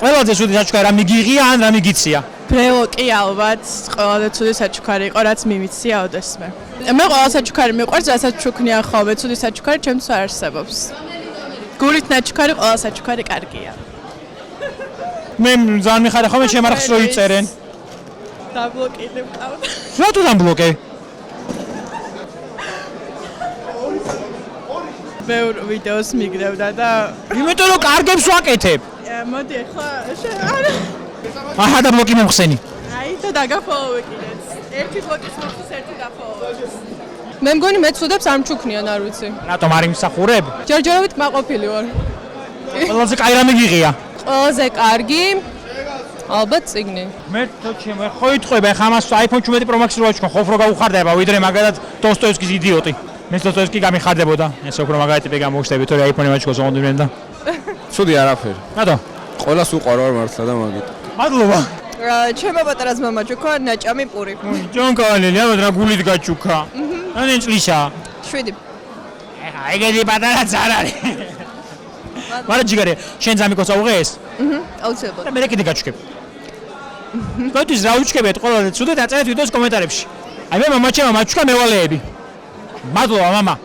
ყველაზე ცუდი საჩუქარი რა მიგიღია ან რა მიგიცია? ბრელოკი ალბათ ყველაზე ცუდი საჩუქარი იყო, რაც მიმიცია ოდესმე. მე ყველა საჩუქარი მიყვარს, რასაც ჩუქნიან ხოლმე, ცუდი საჩუქარი ჩემთვის არ არსებობს. გულით ნაჩუქარი ყველა საჩუქარი კარგია. მე ძალიან მიხარია ხოლმე ჩემ არხს რო იწერენ. დაბლოკილი მყავდა. რატო დამბლოკე? ბევრ ვიდეოს მიგრევდა და იმიტომ რომ კარგებს ვაკეთებ. მოდი ახლა აჰა და ბლოკი მომხსენი. აი და დაგაფოლოვე კიდეც. ერთი ბლოკის მოხდეს, ერთი დაფოლოვე. მე მგონი მე ცუდებს არ მჩუქნიან, არ ვიცი. რატომ არ იმსახურებ? ჯერჯერობით კმაყოფილი ვარ. ყველაზე კაი რამე გიღია. ყველაზე კარგი ალბათ წიგნი. მე ჩემ ხო იტყვება ხა ამას iPhone 17 Pro Max რო აჩქო ხოფრო გაუხარდება ვიდრე მაგალითად დოსტოევსკის იდიოტი. მე დოსტოევსკი გამიხარდებოდა. ესე უფრო მაგარი ტიპი გამოგვხდები თორე iPhone-ი მაჩქოს ოღონდ და. ცუდი არაფერი. რატო? ყველას უყარავ მართლა და მაგით. მადლობა. ჩემო პატარა ძმა მაჩუქა ნაჭამი პური. ჯონკალელი, აბა რა გულით გაჩუქა. ანენ წლისა. 7. ეხა ეგეთი პატარაც არ არის. მარა ჯიგარი, შენ ზამიკოს აუღეს? აუცილებლად. და მე კიდე გაჩუქებ. გოდის რა უჩქებეთ ყველა ცუდად აწერეთ ვიდეოს კომენტარებში. აი მე მამაჩემ მაჩუქა მევალეები. მადლობა მამა.